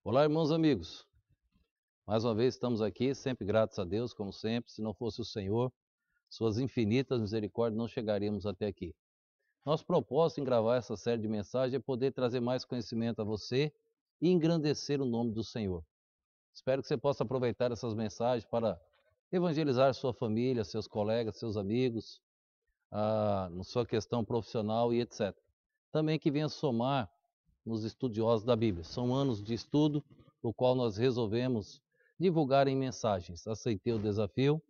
Olá, irmãos amigos. Mais uma vez estamos aqui, sempre gratos a Deus, como sempre. Se não fosse o Senhor, suas infinitas misericórdias, não chegaríamos até aqui. Nosso propósito em gravar essa série de mensagens é poder trazer mais conhecimento a você e engrandecer o nome do Senhor. Espero que você possa aproveitar essas mensagens para evangelizar sua família, seus colegas, seus amigos, na sua questão profissional e etc. Também que venha somar nos estudiosos da Bíblia. São anos de estudo, o qual nós resolvemos divulgar em mensagens. Aceitei o desafio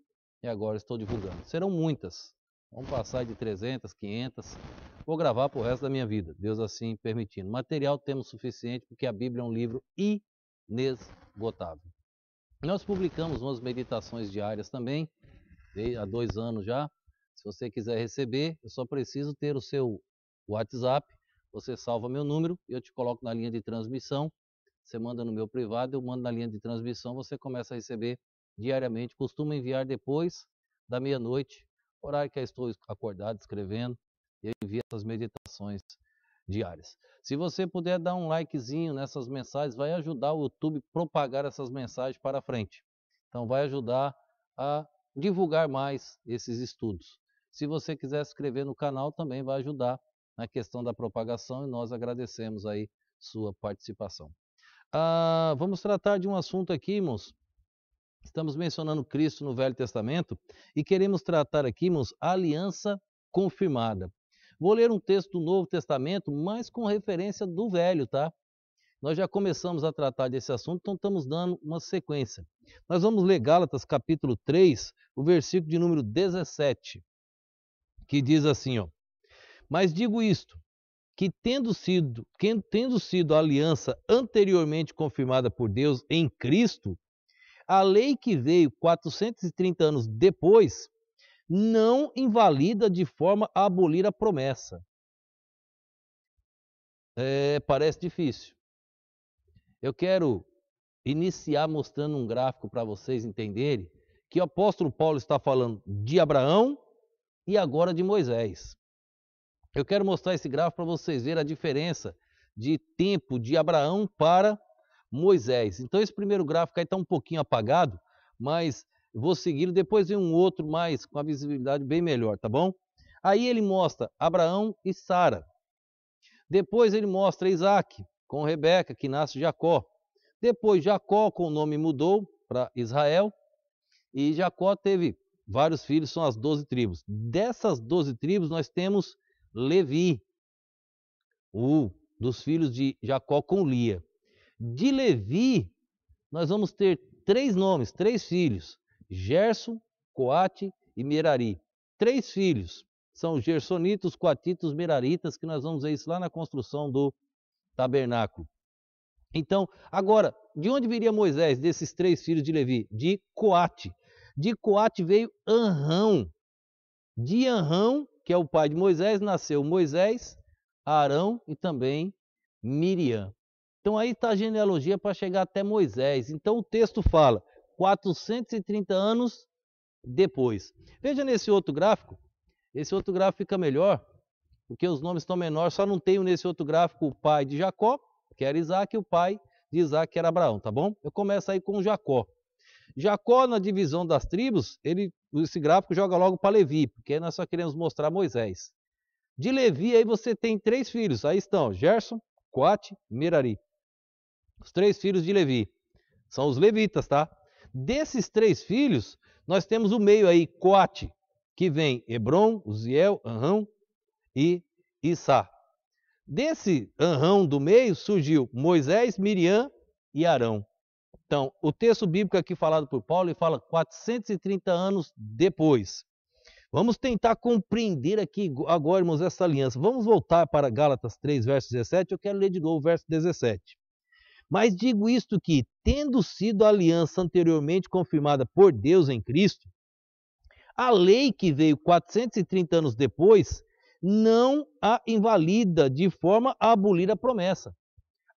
e agora estou divulgando. Serão muitas, vamos passar de 300, 500, vou gravar para o resto da minha vida, Deus assim permitindo. Material temos suficiente porque a Bíblia é um livro inesgotável. Nós publicamos umas meditações diárias também, há 2 anos já. Se você quiser receber, eu só preciso ter o seu WhatsApp. Você salva meu número, eu te coloco na linha de transmissão. Você manda no meu privado, eu mando na linha de transmissão. Você começa a receber diariamente. Costumo enviar depois da meia-noite, horário que eu estou acordado, escrevendo. Eu envio essas meditações diárias. Se você puder dar um likezinho nessas mensagens, vai ajudar o YouTube a propagar essas mensagens para frente. Então vai ajudar a divulgar mais esses estudos. Se você quiser se inscrever no canal, também vai ajudar na questão da propagação e nós agradecemos aí sua participação. Vamos tratar de um assunto aqui, irmãos. Estamos mencionando Cristo no Velho Testamento e queremos tratar aqui, irmãos, a aliança confirmada. Vou ler um texto do Novo Testamento, mas com referência do Velho, tá? Nós já começamos a tratar desse assunto, então estamos dando uma sequência. Nós vamos ler Gálatas capítulo 3, o versículo de número 17, que diz assim, ó: Mas digo isto, que tendo sido a aliança anteriormente confirmada por Deus em Cristo, a lei que veio 430 anos depois não invalida de forma a abolir a promessa. Parece difícil. Eu quero iniciar mostrando um gráfico para vocês entenderem que o apóstolo Paulo está falando de Abraão e agora de Moisés. Eu quero mostrar esse gráfico para vocês verem a diferença de tempo de Abraão para Moisés. Então esse primeiro gráfico aí está um pouquinho apagado, mas vou seguir, depois vem um outro mais com a visibilidade bem melhor, tá bom? Aí ele mostra Abraão e Sara. Depois ele mostra Isaac com Rebeca, que nasce Jacó. Depois Jacó com o nome mudou para Israel. E Jacó teve vários filhos, são as 12 tribos. Dessas 12 tribos nós temos Levi, dos filhos de Jacó com Lia. De Levi nós vamos ter 3 nomes, 3 filhos: Gerson, Coate e Merari. 3 filhos, são os gersonitas, coatitas, meraritas, que nós vamos ver isso lá na construção do tabernáculo. Então, agora, de onde viria Moisés, desses 3 filhos de Levi? De Coate. De Coate veio Anrão. De Anrão, que é o pai de Moisés, nasceu Moisés, Arão e também Miriam. Então aí está a genealogia para chegar até Moisés. Então o texto fala 430 anos depois. Veja nesse outro gráfico. Esse outro gráfico fica melhor, porque os nomes estão menores. Só não tenho nesse outro gráfico o pai de Jacó, que era Isaac, e o pai de Isaac, que era Abraão, tá bom? Eu começo aí com Jacó. Jacó, na divisão das tribos, esse gráfico joga logo para Levi, porque nós só queremos mostrar Moisés. De Levi, aí você tem 3 filhos. Aí estão Gerson, Coate e Merari. Os 3 filhos de Levi. São os levitas, tá? Desses 3 filhos, nós temos o meio aí, Coate, que vem Hebron, Uziel, Anrão e Issá. Desse Anrão do meio surgiu Moisés, Miriam e Arão. Então, o texto bíblico aqui falado por Paulo, ele fala 430 anos depois. Vamos tentar compreender aqui agora, irmãos, essa aliança. Vamos voltar para Gálatas 3, verso 17. Eu quero ler de novo o verso 17. Mas digo isto que, tendo sido a aliança anteriormente confirmada por Deus em Cristo, a lei que veio 430 anos depois não a invalida de forma a abolir a promessa.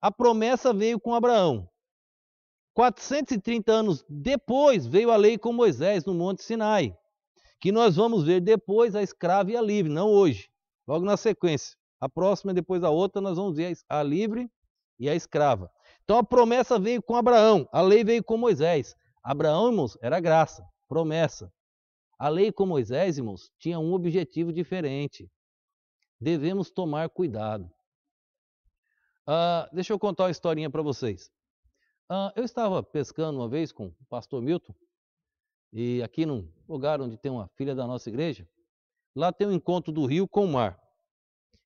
A promessa veio com Abraão. 430 anos depois veio a lei com Moisés no Monte Sinai, que nós vamos ver depois a escrava e a livre, não hoje, logo na sequência. A próxima, depois da outra, nós vamos ver a livre e a escrava. Então a promessa veio com Abraão, a lei veio com Moisés. Abraão, irmãos, era graça, promessa. A lei com Moisés, irmãos, tinha um objetivo diferente. Devemos tomar cuidado. Deixa eu contar uma historinha para vocês. Eu estava pescando uma vez com o pastor Milton, e aqui num lugar onde tem uma filha da nossa igreja, lá tem um encontro do rio com o mar.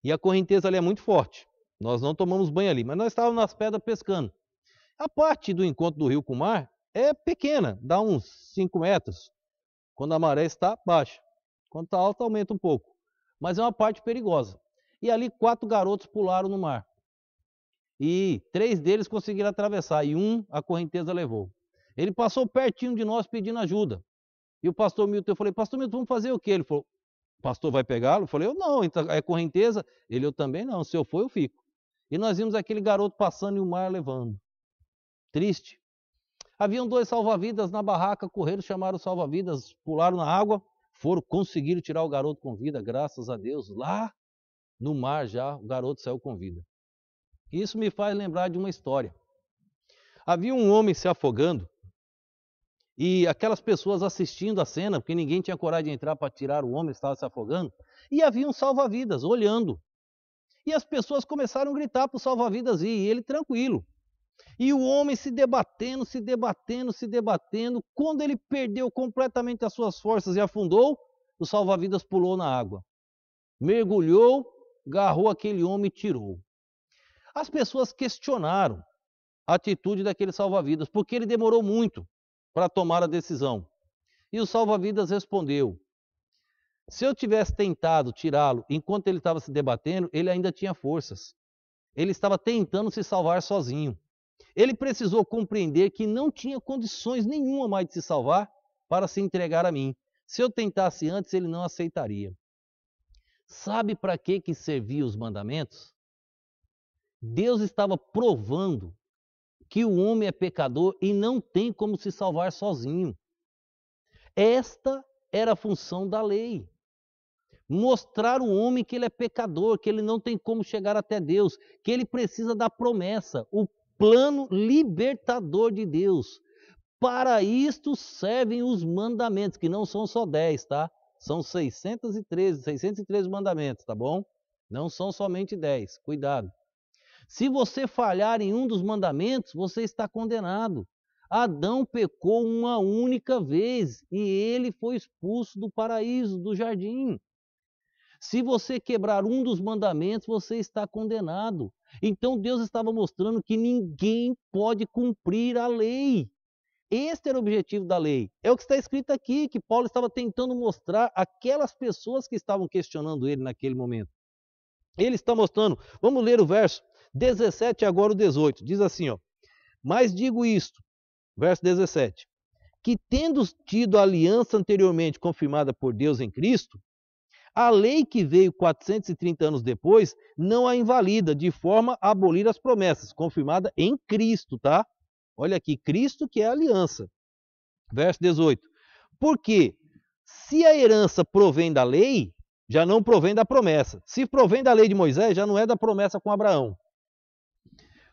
E a correnteza ali é muito forte. Nós não tomamos banho ali, mas nós estávamos nas pedras pescando. A parte do encontro do rio com o mar é pequena, dá uns 5 metros, quando a maré está baixa. Quando está alta, aumenta um pouco. Mas é uma parte perigosa. E ali 4 garotos pularam no mar. E 3 deles conseguiram atravessar, e a correnteza levou. Ele passou pertinho de nós pedindo ajuda. E o pastor Milton, eu falei, pastor Milton, vamos fazer o quê? Ele falou, pastor vai pegá-lo? Eu falei, eu não, então é correnteza? Ele, eu também não, se eu for eu fico. E nós vimos aquele garoto passando e o mar levando. Triste. Haviam 2 salva-vidas na barraca, correram, chamaram salva-vidas, pularam na água, conseguiram tirar o garoto com vida, graças a Deus. Lá no mar já, o garoto saiu com vida. Isso me faz lembrar de uma história. Havia um homem se afogando e aquelas pessoas assistindo a cena, porque ninguém tinha coragem de entrar para tirar o homem que estava se afogando, e havia um salva-vidas olhando. E as pessoas começaram a gritar para o salva-vidas ir, e ele tranquilo. E o homem se debatendo. Quando ele perdeu completamente as suas forças e afundou, o salva-vidas pulou na água. Mergulhou, agarrou aquele homem e tirou. As pessoas questionaram a atitude daquele salva-vidas, porque ele demorou muito para tomar a decisão. E o salva-vidas respondeu, se eu tivesse tentado tirá-lo enquanto ele estava se debatendo, ele ainda tinha forças. Ele estava tentando se salvar sozinho. Ele precisou compreender que não tinha condições nenhuma mais de se salvar para se entregar a mim. Se eu tentasse antes, ele não aceitaria. Sabe para que serviam os mandamentos? Deus estava provando que o homem é pecador e não tem como se salvar sozinho. Esta era a função da lei. Mostrar ao homem que ele é pecador, que ele não tem como chegar até Deus, que ele precisa da promessa, o plano libertador de Deus. Para isto servem os mandamentos, que não são só 10, tá? São 613 mandamentos, tá bom? Não são somente 10, cuidado. Se você falhar em um dos mandamentos, você está condenado. Adão pecou uma única vez e ele foi expulso do paraíso, do jardim. Se você quebrar um dos mandamentos, você está condenado. Então Deus estava mostrando que ninguém pode cumprir a lei. Este era o objetivo da lei. É o que está escrito aqui, que Paulo estava tentando mostrar àquelas pessoas que estavam questionando ele naquele momento. Ele está mostrando, vamos ler o verso 17 e agora o 18. Diz assim, ó, mas digo isto, verso 17, que tendo tido a aliança anteriormente confirmada por Deus em Cristo, a lei que veio 430 anos depois não a invalida, de forma a abolir as promessas, confirmada em Cristo, tá? Olha aqui, Cristo que é a aliança. Verso 18. Porque se a herança provém da lei, já não provém da promessa. Se provém da lei de Moisés, já não é da promessa com Abraão.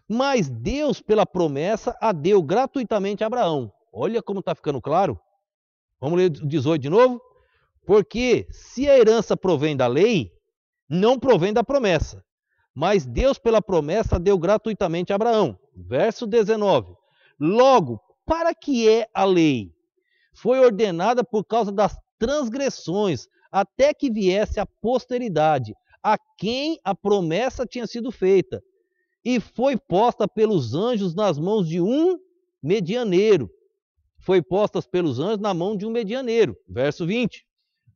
Mas Deus, pela promessa, a deu gratuitamente a Abraão. Olha como está ficando claro. Vamos ler o 18 de novo? Porque se a herança provém da lei, não provém da promessa. Mas Deus, pela promessa, deu gratuitamente a Abraão. Verso 19. Logo, para que é a lei? Foi ordenada por causa das transgressões, até que viesse a posteridade, a quem a promessa tinha sido feita. E foi posta pelos anjos nas mãos de um medianeiro. Foi posta pelos anjos na mão de um medianeiro. Verso 20.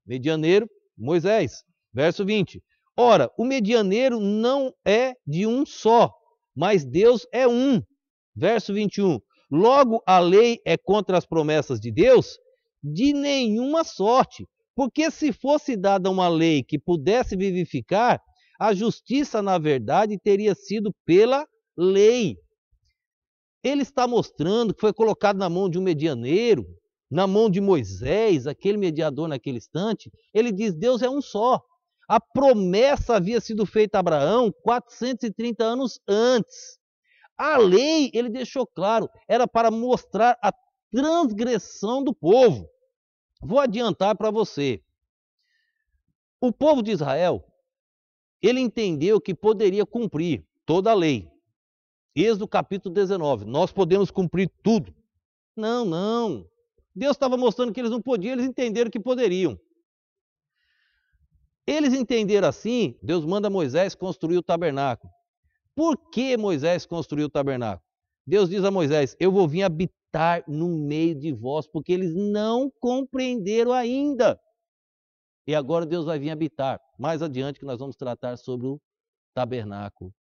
Medianeiro, Moisés. Verso 20. Ora, o medianeiro não é de um só, mas Deus é um. Verso 21. Logo, a lei é contra as promessas de Deus? De nenhuma sorte. Porque se fosse dada uma lei que pudesse vivificar, a justiça, na verdade, teria sido pela lei. Ele está mostrando que foi colocado na mão de um medianeiro, na mão de Moisés, aquele mediador naquele instante. Ele diz, Deus é um só. A promessa havia sido feita a Abraão 430 anos antes. A lei, ele deixou claro, era para mostrar a transgressão do povo. Vou adiantar para você. O povo de Israel, ele entendeu que poderia cumprir toda a lei. Êxodo capítulo 19, nós podemos cumprir tudo. Não, não. Deus estava mostrando que eles não podiam, eles entenderam que poderiam. Eles entenderam assim, Deus manda Moisés construir o tabernáculo. Por que Moisés construiu o tabernáculo? Deus diz a Moisés, eu vou vir habitar no meio de vós, porque eles não compreenderam ainda. E agora Deus vai vir habitar. Mais adiante que nós vamos tratar sobre o tabernáculo.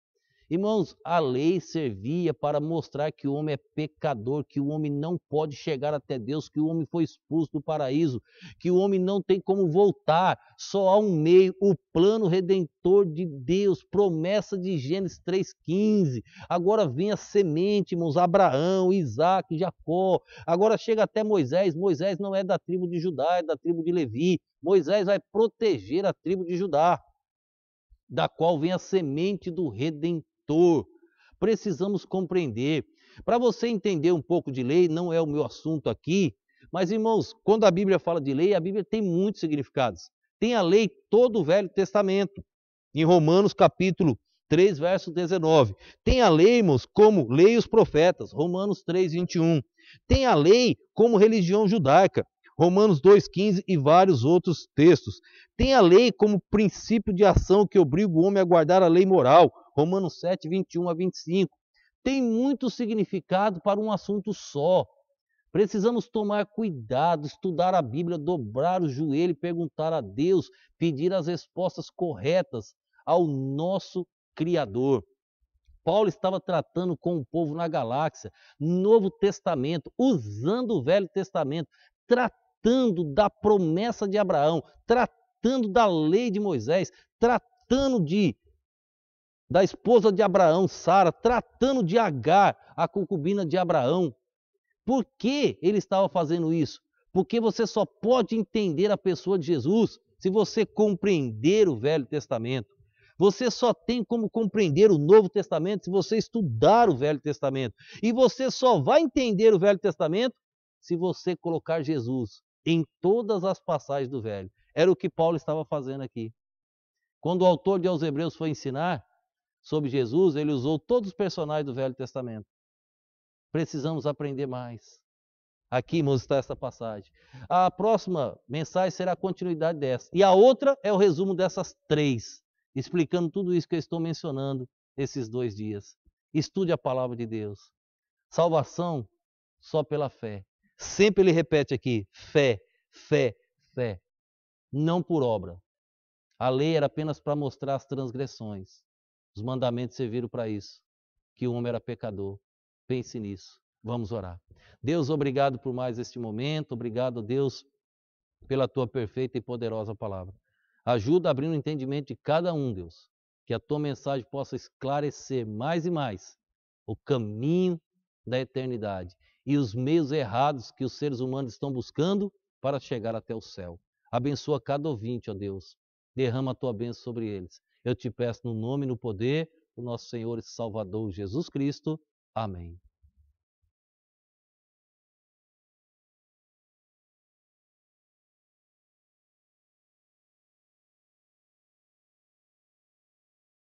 Irmãos, a lei servia para mostrar que o homem é pecador, que o homem não pode chegar até Deus, que o homem foi expulso do paraíso, que o homem não tem como voltar, só há um meio, o plano redentor de Deus, promessa de Gênesis 3,15. Agora vem a semente, irmãos, Abraão, Isaac, Jacó, agora chega até Moisés. Moisés não é da tribo de Judá, é da tribo de Levi. Moisés vai proteger a tribo de Judá, da qual vem a semente do Redentor. Precisamos compreender. Para você entender um pouco de lei, não é o meu assunto aqui, mas irmãos, quando a Bíblia fala de lei, a Bíblia tem muitos significados. Tem a lei todo o Velho Testamento, em Romanos capítulo 3, verso 19. Tem a lei, irmãos, como lei e os profetas, Romanos 3, 21. Tem a lei como religião judaica, Romanos 2,15 e vários outros textos. Tem a lei como princípio de ação que obriga o homem a guardar a lei moral, Romanos 7, 21 a 25. Tem muito significado para um assunto só. Precisamos tomar cuidado, estudar a Bíblia, dobrar o joelho e perguntar a Deus, pedir as respostas corretas ao nosso Criador. Paulo estava tratando com o povo na galáxia, Novo Testamento, usando o Velho Testamento, tratando da promessa de Abraão, tratando da lei de Moisés, tratando da esposa de Abraão, Sara, tratando de Agar, a concubina de Abraão. Por que ele estava fazendo isso? Porque você só pode entender a pessoa de Jesus se você compreender o Velho Testamento. Você só tem como compreender o Novo Testamento se você estudar o Velho Testamento. E você só vai entender o Velho Testamento se você colocar Jesus em todas as passagens do Velho. Era o que Paulo estava fazendo aqui. Quando o autor de aos Hebreus foi ensinar sobre Jesus, ele usou todos os personagens do Velho Testamento. Precisamos aprender mais. Aqui, irmãos, está essa passagem. A próxima mensagem será a continuidade dessa. E a outra é o resumo dessas três, explicando tudo isso que eu estou mencionando esses 2 dias. Estude a palavra de Deus. Salvação só pela fé. Sempre ele repete aqui, fé, fé, fé. Não por obra. A lei era apenas para mostrar as transgressões. Os mandamentos serviram para isso, que o homem era pecador. Pense nisso. Vamos orar. Deus, obrigado por mais este momento. Obrigado, Deus, pela tua perfeita e poderosa palavra. Ajuda a abrir o entendimento de cada um, Deus. Que a tua mensagem possa esclarecer mais e mais o caminho da eternidade e os meios errados que os seres humanos estão buscando para chegar até o céu. Abençoa cada ouvinte, ó Deus. Derrama a tua bênção sobre eles. Eu te peço no nome e no poder do nosso Senhor e Salvador Jesus Cristo. Amém.